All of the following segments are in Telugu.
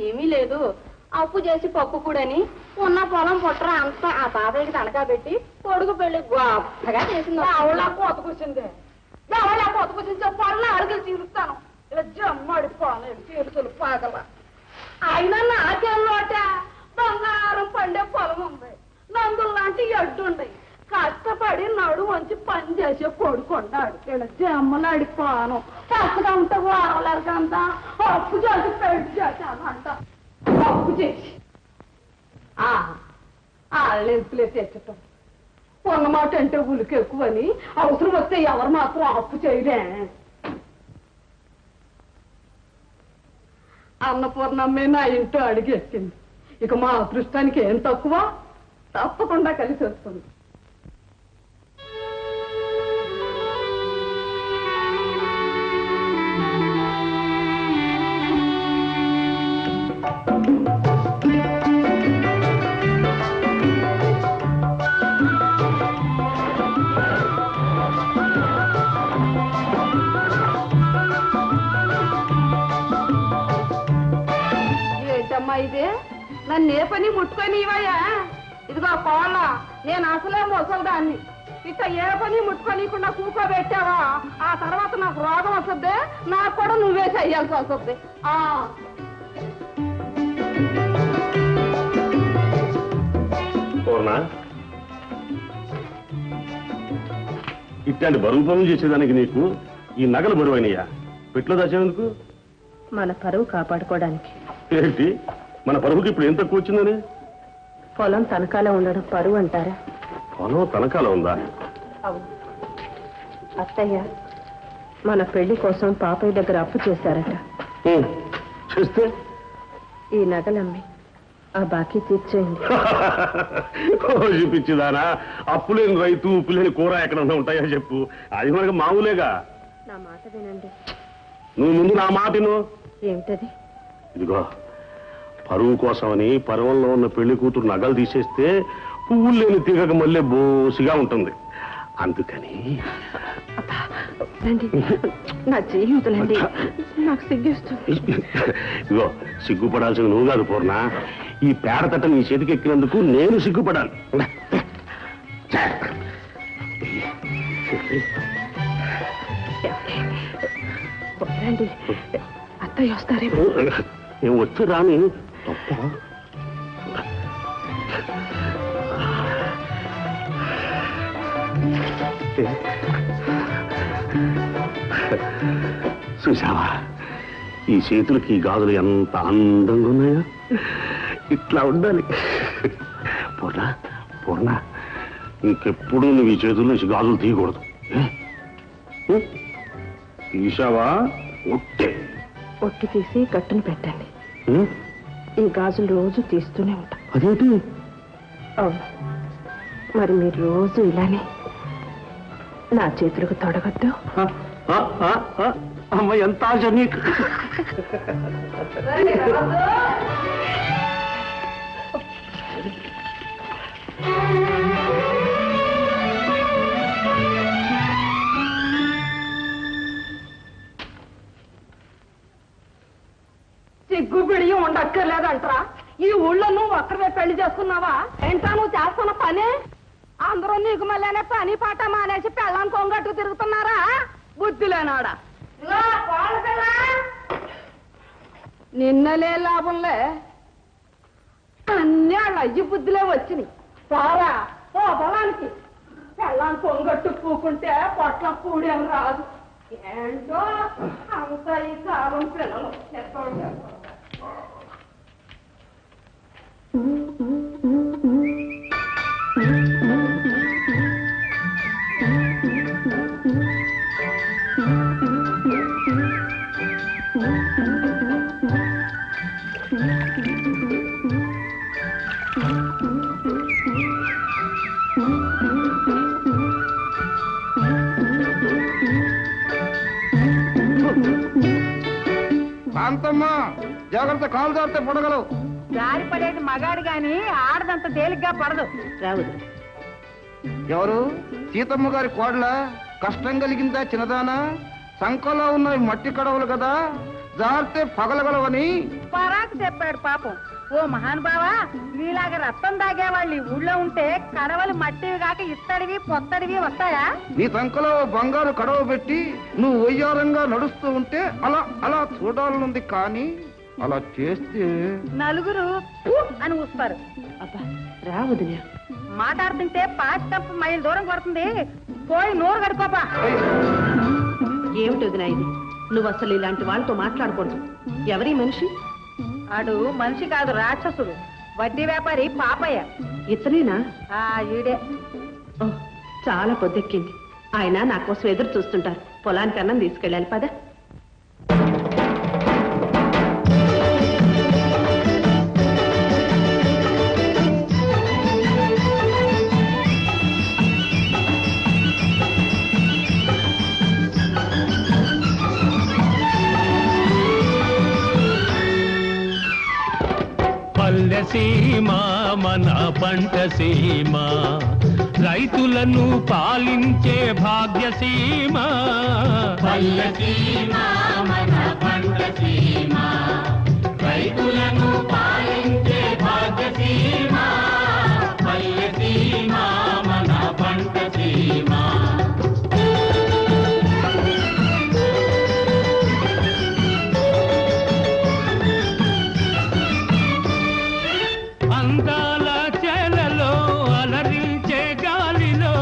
ఏమీ లేదు, అప్పు చేసి పప్పు కూడని ఉన్న పొలం పుట్ర అంతా ఆ తాతయ్యకి తనఖా పెట్టి కొడుకు పెళ్లి గొప్పగా చేసింది. అవలా కోత కూర్చుంది, ఎవలా కోత కూర్చుంది పొలం అడుగులు తీరుస్తాను. ఇలా జమ్మడి పోలేదు తీరుతులు పాగల. అయినా నాకేళ్ళోట బంగారం పండే పొలం ఉంది, నందులు లాంటి ఎడ్డుండయి. కష్టపడి నడు వంచి పని చేసే కొడుకున్నాడు. ఇలా జమ్మలు అడిపోను చక్కగా ఉంటే వారలేరు కంతా అప్పు చేసి పెళ్లి చేశానంట. అప్పు చేసి వాళ్ళెంపులే తెచ్చటం పొన్నమాట అంటే ఉలికి ఎక్కువని అవసరం వస్తే ఎవరు మాత్రం అప్పు చేయలే. అన్నపూర్ణమ్మే నా ఇంటో అడిగేసింది. ఇక మా అదృష్టానికి ఏం తక్కువ, తప్పకుండా కలిసి వస్తుంది. ఇదే నన్ను ఏ పని ముట్టుకొని ఇవయ్యా. ఇదిగో కోళ్ళ, నేను అసలే మొసలుదాన్ని. ఇట్లా ఏ పని ముట్టుకోనికుండా కూకోబెట్టావా ఆ తర్వాత నాకు రోగం వస్తుంది, నాకు కూడా నువ్వే చెయ్యాల్సి వస్తుంది. ఇట్లాంటి బరువు పనులు చేసేదానికి నీకు ఈ నగలు బరువైనయా? పెట్లో దాచేందుకు? మన పరువు కాపాడుకోవడానికి. ఏంటి మన పరువుకి ఇప్పుడు ఎంత కూర్చుందని? పొలం తనకాలో ఉండడం పరువు అంటారా? పొలం తనకాలో ఉందా? అవును అత్తయ్య, మన పెళ్లి కోసం పాపయ్య దగ్గర అప్పు చేశారట. చేస్తే ఈ నగలమ్మి ఆ బాకీ తీర్చేయండి. చూపించిదానా? అప్పు లేని రైతు ఉప్పు లేని కూర ఎక్కడన్నా ఉంటాయా చెప్పు? అది మనకు మామూలేగా. నా మాట వినండి. నువ్వు ముందు నా మాటను. ఏమిటది? ఇదిగో, పరువు కోసమని పరువంలో ఉన్న పెళ్లి కూతురు నగలు తీసేస్తే పువ్వులు లేని తీగక మళ్ళీ బోసిగా ఉంటుంది. అందుకని నా జీవితండి నాకు సిగ్గిస్తుంది. ఇదిగో, సిగ్గుపడాల్సిన నువ్వు కాదు పూర్ణ, ఈ పేడ తట్ట నీ చేతికి ఎక్కినందుకు నేను సిగ్గుపడాలి. అత్తయ్య వస్తారేమో. నేను వచ్చి రాని తప్ప. చూసావా ఈ చేతులకి ఈ గాజులు ఎంత అందంగా ఉన్నాయో? ఇట్లా ఉండాలి. పూర్ణ పూర్ణ, ఇంకెప్పుడు నువ్వు ఈ చేతుల నుంచి గాజులు తీయకూడదు. తీసావా? ఒట్టి తీసి కట్టును పెట్టండి. ఈ గాజులు రోజు తీస్తూనే ఉంటాం. అదేంటి? అవును, మరి మీరు రోజు ఇలానే నా చేతులకు తొడగద్దు. అమ్మ, ఎంత ఆశ నీకు! సిగ్గు పిడిగి ఉండక్కర్లేదంటరా? ఈ ఊళ్ళో నువ్వు ఒక్కడే పెళ్లి చేసుకున్నావా? ఏంటా నువ్వు చేస్తున్న పని? అందరూ నీకు మళ్ళీ పని పాట మానేసి పెళ్ళాన్ని కొంగట్టు తిరుగుతున్నారా? బుద్ధి లేనాడా? నిన్నలే లాభంలే, అన్ని వాళ్ళ అయ్యి బుద్ధిలే వచ్చినాయి. పోరా ఓ పొలానికి. పెళ్ళాన్ని కొంగట్టు పూకుంటే పొట్ల కూడేం రాదు. ఏంటో అంత ఈ కాలం పిల్లలు శాంతమ్మా, జాగ్రత్త, కాలు జారితే పడగలవు. జారి పడేది మగాడు గాని ఆడదంత తేలిగ్గా పడదు. రావుదు. ఎవరు? సీతమ్మ గారి కోడల? కష్టం కలిగిందా చిన్నదానా? సంకలో ఉన్నవి మట్టి కడవలు కదా, జారితే పగలగలవని పరాకు చెప్పాడు పాపం. ఓ మహానుభావా, నీలాగా రక్తం తాగేవాళ్ళు ఈ ఊళ్ళో ఉంటే కడవలు మట్టివి కాక ఇత్తడివి పొత్తడివి వస్తాయా? నీ సంకలో బంగారు కడవ పెట్టి నువ్వు ఒయ్యారంగా నడుస్తూ ఉంటే అలా అలా చూడాలనుంది, కానీ అలా చేస్తే నలుగురు ఊ అని ఊస్తారు. అబ్బా రావద్దునే. మాట్లాడుతుంటే పాచికప్పు మైలు దూరం కొడుతుంది. పోయి నోరు కడుకోపా. ఏమిటి వదినా ఇది? నువ్వు అసలు ఇలాంటి వాళ్ళతో మాట్లాడకూడదు. ఎవరి మనిషి? ఆడు మనిషి కాదు, రాక్షసుడు. వడ్డీ వ్యాపారి పాపయ్య. ఇతనేనా? ఈడే. ఓ చాలా పొద్దెక్కింది. ఆయన నా కోసం ఎదురు చూస్తుంటారు. పొలానికి అన్నం తీసుకెళ్ళాలి పద. పల్లెసీమ మన పంట సీమ, రైతులను పాలించే భాగ్యసీమ. పల్లెసీమ మన పంట సీమ, రైతులను పాలించే భాగ్యసీమ. పల్లెసీమ మన పంట సీమ. అందాల చేలలో అలరించే గాలిలో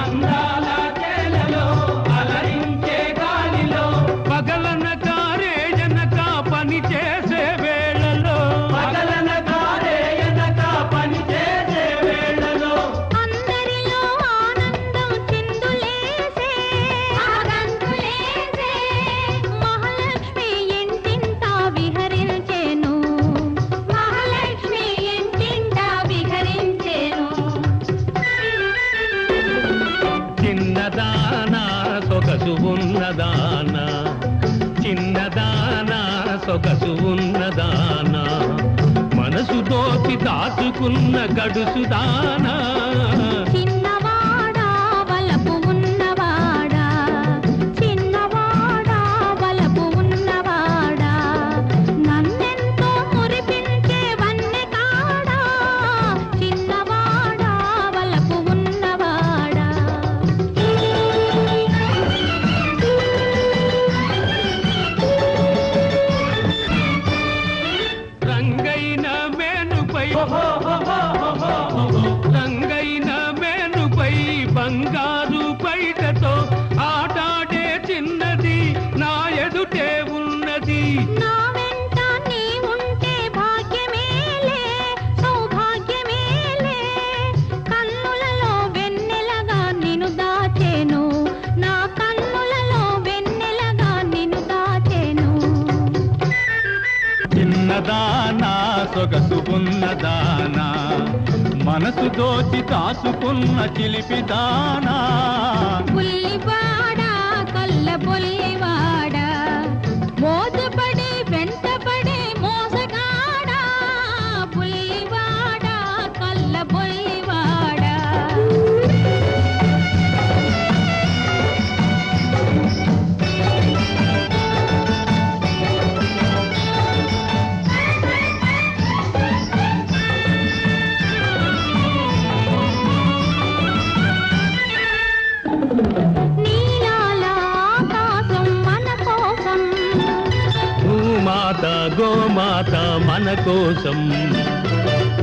అందాల చేలలో అలరించే గాలిలో పగలనక రేయనక పని చేసే వేళలో పగలనక రేయనక పని చేసే వేళలో అందరిలో ఆనందం చిందులేసే ఆగంతులేసే మహాలక్ష్మి ఇంటింటా విహరించేను. మహాలక్ష్మి ఇంటింటా విహరించేను. చిన్నదానా సొగసు ఉన్నదానా, చిన్నదానా సొగసు ఉన్నదానా, మనసు దోచి దాచుకున్న గడుసుదానా. చిన్నవాడా వలపు ఉన్నవాడా, చిన్నవాడా వలపు ఉన్నవాడా, నన్నెంతో మురిపించే వన్నె కాడా, చిన్నవాడా వలపు ఉన్నవాడా. రంగైన మేనుపై రంగైన మేనుపై బంగారు పైటతో ఆటాడే చిన్నది నా ఎదుటే ఉన్నది. నా వెంట నీ ఉంటే భాగ్యమేలే, సౌభాగ్యమేలే, కన్నులలో వెన్నెలగా నిన్ను దాచేను, నా కన్నులలో వెన్నెలగా నిన్ను దాచేను. చిన్నదానా సొగసు ఉన్నదానా, మనసు దోచి దాచుకున్న చిలిపిదానా. బుల్లివాడా కళ్ళ బుల్లివాడా, మోసపడి వెంటపడి మోసగాడా, బుల్లివాడా కళ్ళ బుల్లివాడా. నీలాల ఆకాశం మన కోసం, భూమాత గోమాత మన కోసం,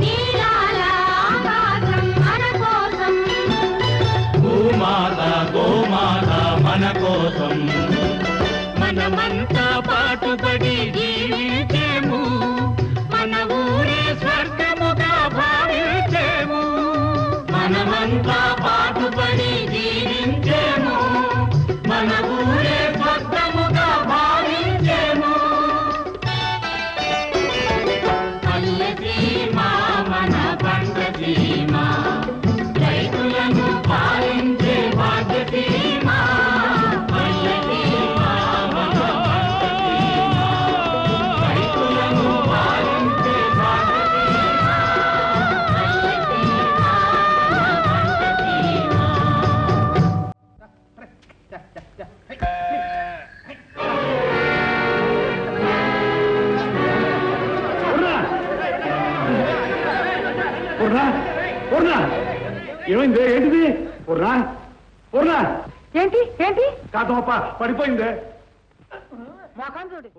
నీలాల ఆకాశం మన కోసం, భూమాత గోమాత మన కోసం. మనమంతా పాటుపడి జీవించేము, మన ఊరే స్వర్గముగా భావించేము. మనమంతా పాటుపడి జీవించేము, మన ఊరే స్వర్గముగా భావించేము. పల్లెసీమ మన పంట సీమ, రైతులను పాలించే భాగ్యసీమ. పల్లెసీమ మన పంట సీమ, రైతులను పాలించే భాగ్యసీమ. పల్లెసీమ పూర్ణా పూర్ణా ఏమైంది ఏంటిది పూర్ణా పూర్ణా ఏంటి ఏంటి కాదమ్మప్ప పడిపోయిందే మొఖం చూడు